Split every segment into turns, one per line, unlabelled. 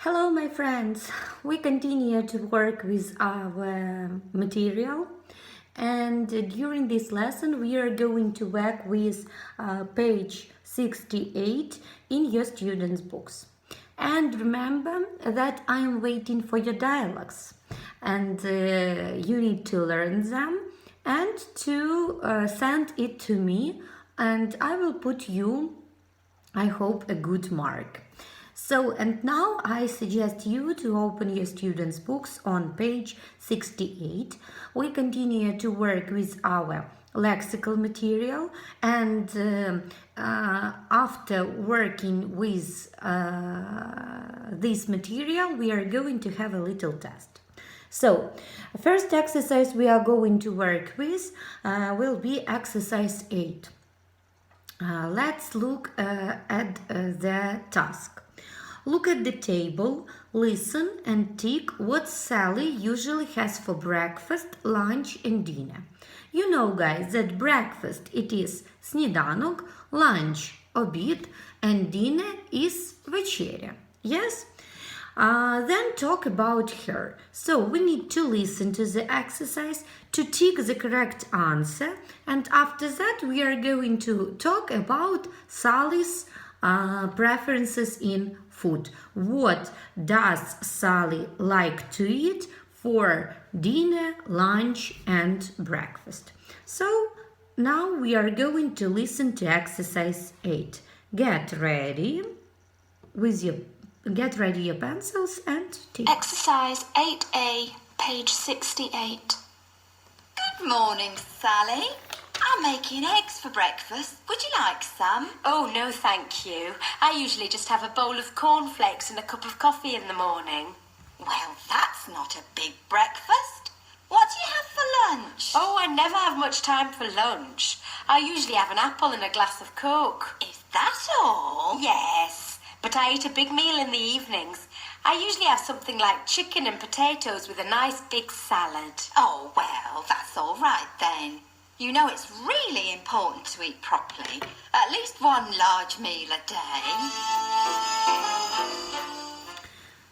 Hello, my friends. We continue to work with our material, and during this lesson, we are going to work with page 68 in your students' books. And remember that I am waiting for your dialogues, and you need to learn them and to send it to me, and I will put you, I hope, a good mark. So, and now I suggest you to open your students' books on page 68. We continue to work with our lexical material, and after working with this material, we are going to have a little test. So, first exercise we are going to work with will be exercise 8. Let's look at the task. Look at the table, listen and tick what Sally usually has for breakfast, lunch and dinner. You know, guys, that breakfast it is сніданок, lunch обід and dinner is вечеря. Yes? Then talk about her. So we need to listen to the exercise, to tick the correct answer, and after that we are going to talk about Sally's preferences in food. What does Sally like to eat for dinner, lunch and breakfast? So now we are going to listen to exercise 8. Get ready your pencils and tick.
Exercise 8A, page 68.
Good morning, Sally. I'm making eggs for breakfast. Would you like some?
Oh, no, thank you. I usually just have a bowl of cornflakes and a cup of coffee in the morning.
Well, that's not a big breakfast. What do you have for lunch?
Oh, I never have much time for lunch. I usually have an apple and a glass of Coke.
Is that all?
Yes, but I eat a big meal in the evenings. I usually have something like chicken and potatoes with a nice big salad.
Oh, well, that's all right then. You know it's really important to eat properly. At least one large meal a day.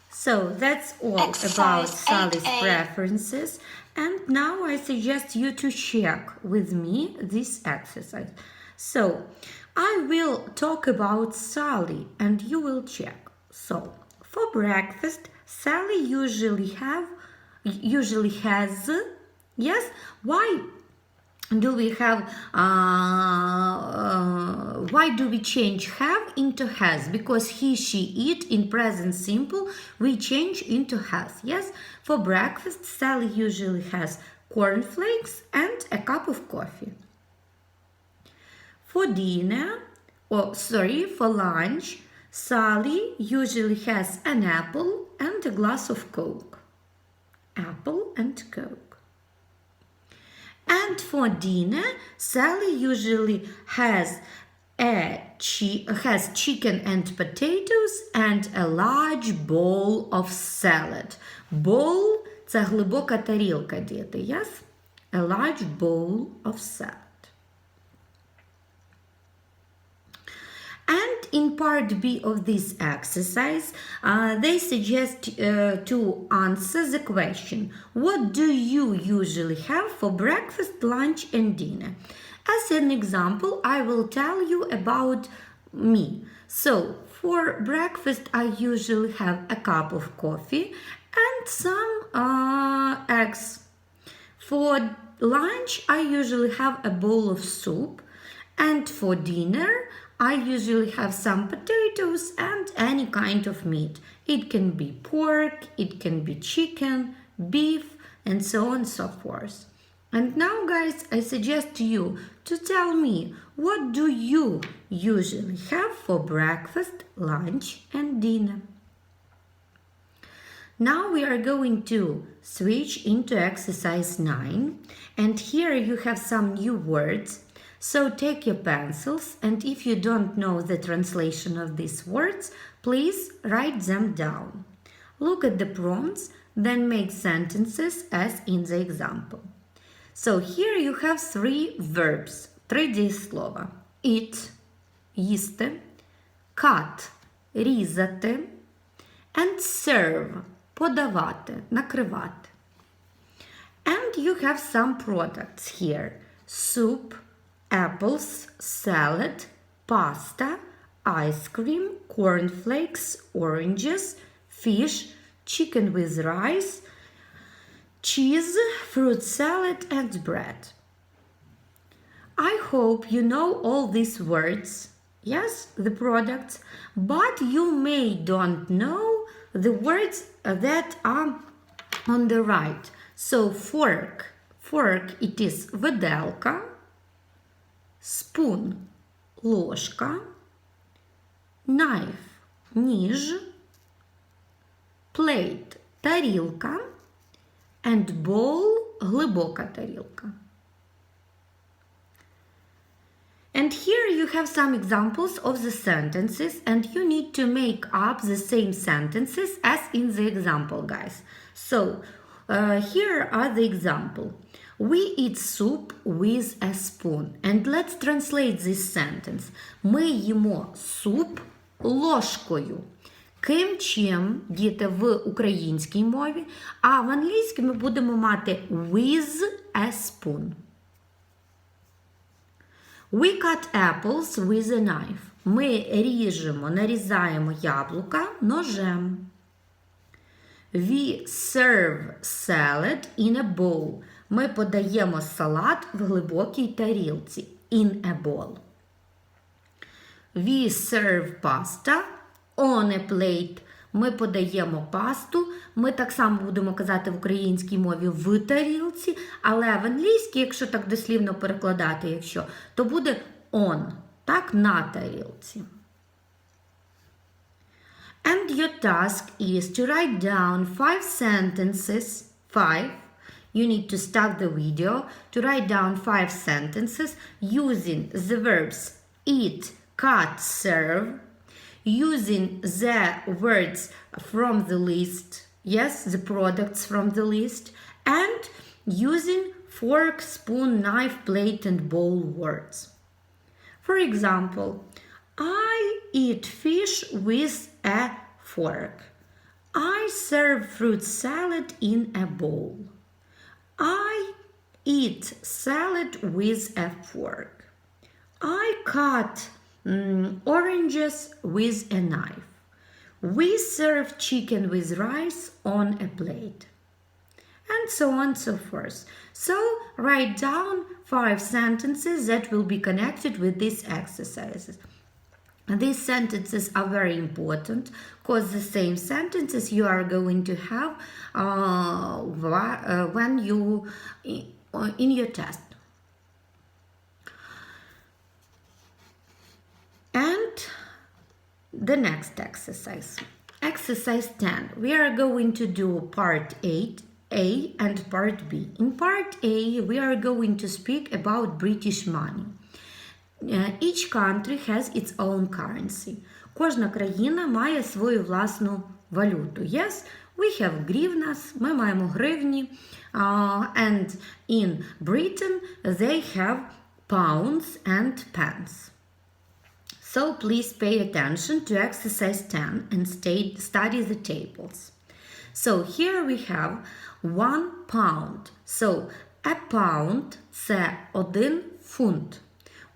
So that's all
Exercise
about Sally's
8A.
preferences. And now I suggest you to check with me this exercise. So I will talk about Sally and you will check. So for breakfast, Sally usually has, yes, why do we have why do we change have into has? Because he, she, it in present simple we change into has. Yes, for breakfast Sally usually has cornflakes and a cup of coffee. For dinner, for lunch, Sally usually has an apple and a glass of Coke. Apple and Coke. And for dinner, Sally usually has chicken and potatoes and a large bowl of salad. Bowl – це глибока тарілка, діти, yes? A large bowl of salad. And in part B of this exercise, they suggest to answer the question, what do you usually have for breakfast, lunch and dinner? As an example, I will tell you about me. So, for breakfast, I usually have a cup of coffee and some eggs. For lunch, I usually have a bowl of soup. And for dinner, I usually have some potatoes and any kind of meat. It can be pork, it can be chicken, beef, and so on and so forth. And now, guys, I suggest you to tell me, what do you usually have for breakfast, lunch, and dinner? Now we are going to switch into exercise 9. And here you have some new words. So take your pencils, and if you don't know the translation of these words, please write them down. Look at the prompts, then make sentences as in the example. So here you have 3 verbs, 3 дієслова. Eat – їсти, cut – різати, and serve – подавати, накривати. And you have some products here. Soup, apples, salad, pasta, ice cream, cornflakes, oranges, fish, chicken with rice, cheese, fruit salad, and bread. I hope you know all these words, yes, the products, but you may don't know the words that are on the right. So fork, it is виделка, spoon, ложка, knife, ніж, plate, тарілка, and bowl, глибока тарілка. And here you have some examples of the sentences, and you need to make up the same sentences as in the example, guys. So here are the example. We eat soup with a spoon. And let's translate this sentence. Ми їмо суп ложкою. Ким, чим, діти, в українській мові, а в англійській ми будемо мати with a spoon. We cut apples with a knife. Ми нарізаємо яблука ножем. We serve salad in a bowl. Ми подаємо салат в глибокій тарілці. In a bowl. We serve pasta on a plate. Ми подаємо пасту. Ми так само будемо казати в українській мові в тарілці, але в англійській, якщо так дослівно перекладати, то буде on, так, на тарілці. And your task is to write down 5 sentences, 5. You need to stop the video to write down 5 sentences using the verbs eat, cut, serve, using the words from the list, yes, the products from the list, and using fork, spoon, knife, plate, and bowl words. For example, I eat fish with a fork. I serve fruit salad in a bowl. I eat salad with a fork. I cut oranges with a knife. We serve chicken with rice on a plate. And so on and so forth. So write down 5 sentences that will be connected with these exercises. These sentences are very important because the same sentences you are going to have when you in your test. And the next exercise. Exercise 10. We are going to do part 8A and part B. In part A, we are going to speak about British money. Each country has its own currency. Кожна країна має свою власну валюту. Yes, we have гривнас, ми маємо гривні. And in Britain, they have pounds and pence. So please pay attention to exercise 10 and study the tables. So here we have 1 pound. So a pound – це 1 фунт.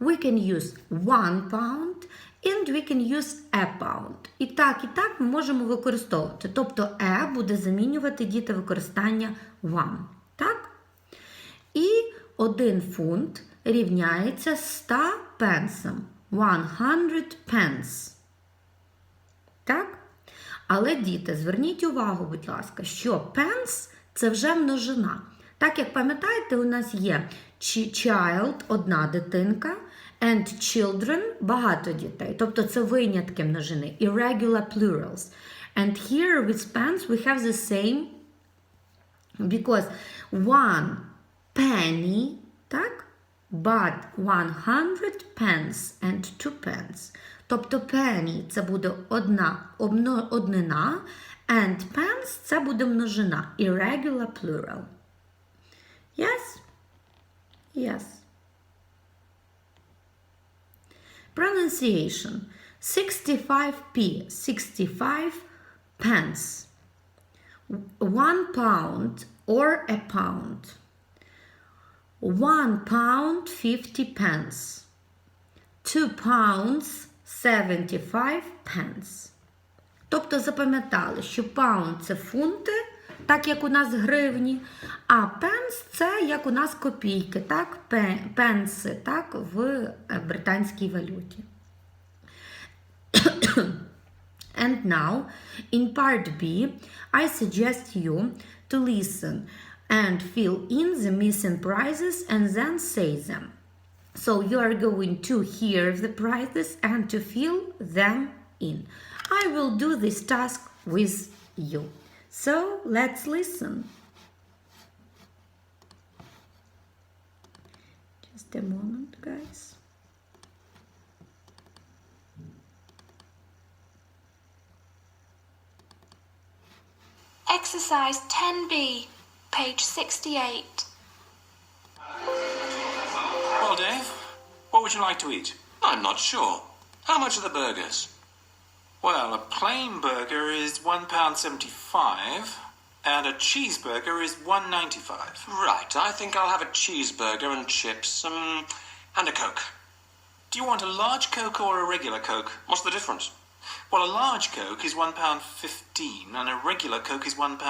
We can use 1 pound and we can use a pound. І так ми можемо використовувати. Тобто a буде замінювати, діти, використання one. Так? І 1 фунт рівняється 100 пенсам. 100 pence. Так? Але, діти, зверніть увагу, будь ласка, що pence – це вже множина. Так, як пам'ятаєте, у нас є child – одна дитинка, and children – багато дітей. Тобто це винятки множини, irregular plurals. And here with pence we have the same, because 1 penny, так? But 100 pence and 2 pence. Тобто penny – це буде однина, and pence – це буде множина, irregular plural. Yes? Yes. Pronunciation. 65p, 65 pence. 1 pound or a pound. 1 pound 50 pence. 2 pounds 75 pence. Тобто запам'ятали, що pound – це фунти, так як у нас гривні, а pence – це як у нас копійки, так, пенси, так, в британській валюті. And now, in part B, I suggest you to listen and fill in the missing prizes and then say them. So you are going to hear the prizes and to fill them in. I will do this task with you. So let's listen. Just a moment, guys.
Exercise 10B, page 68.
Well, Dave, what would you like to eat? I'm not sure. How much are the burgers? Well, a plain burger is £1.75 and a cheeseburger is $1.95. Right, I think I'll have a cheeseburger and chips and a Coke. Do you want a large Coke or a regular Coke? What's the difference? Well, a large Coke is £1.15 and a regular Coke is £1.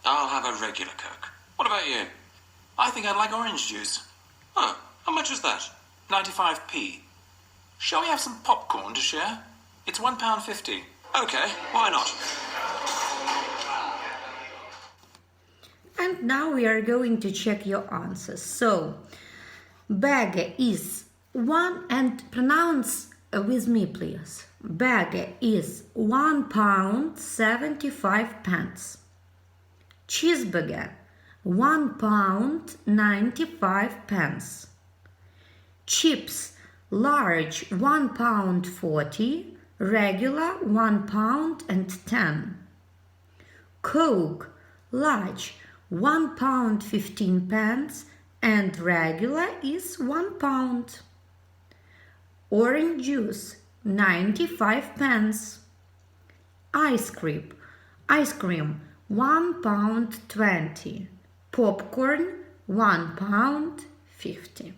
I'll have a regular Coke. What about you? I think I'd like orange juice. Huh, how much is that? 95p. Shall we have some popcorn to share? It's £1.50. Okay, why not?
And now we are going to check your answers. So, burger is one, and pronounce with me, please. Burger is £1.75. Cheeseburger, £1.95. Chips, large, £1.40. Regular, £1.10. Coke, large, £1.15, and regular is £1. Orange juice, 95 pence. Ice cream, £1.20. Popcorn, £1.50.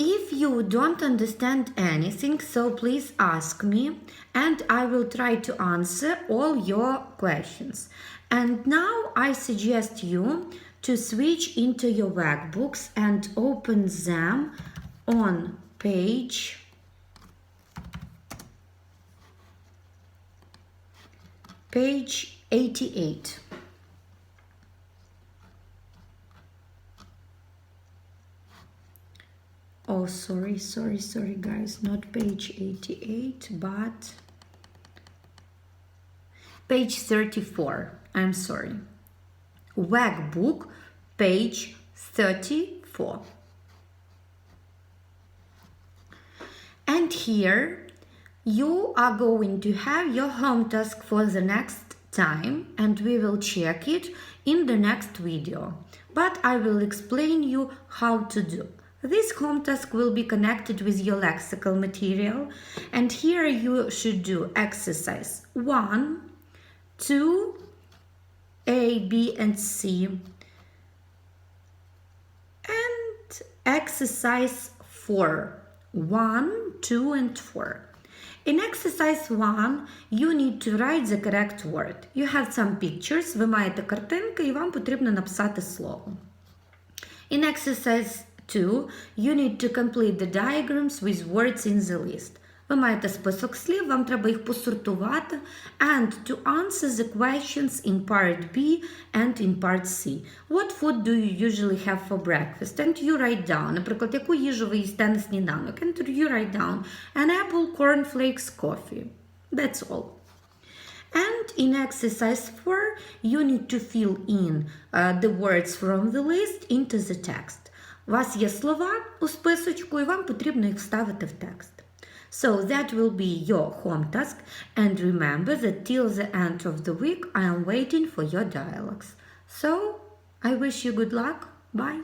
If you don't understand anything, so please ask me and I will try to answer all your questions. And now I suggest you to switch into your workbooks and open them on page 88. Oh, sorry, guys, not page 88, but page 34. I'm sorry. Workbook, page 34. And here you are going to have your home task for the next time, and we will check it in the next video. But I will explain you how to do. This home task will be connected with your lexical material, and here you should do exercise 1, 2, A, B, and C, and exercise 4, 1, 2, and 4. In exercise 1, you need to write the correct word. You have some pictures, ви маєте картинки, і вам потрібно написати слово. In exercise 2, you need to complete the diagrams with words in the list. Ви маєте список слів, вам треба їх посортувати, and to answer the questions in part B and in part C. What food do you usually have for breakfast? And you write down, наприклад, яку їжу ви їсте на сніданок? And you write down an apple, cornflakes, coffee. That's all. And in exercise 4, you need to fill in the words from the list into the text. У вас є слова у списочку, і вам потрібно їх вставити в текст. So that will be your home task, and remember that till the end of the week I am waiting for your dialogues. So I wish you good luck. Bye.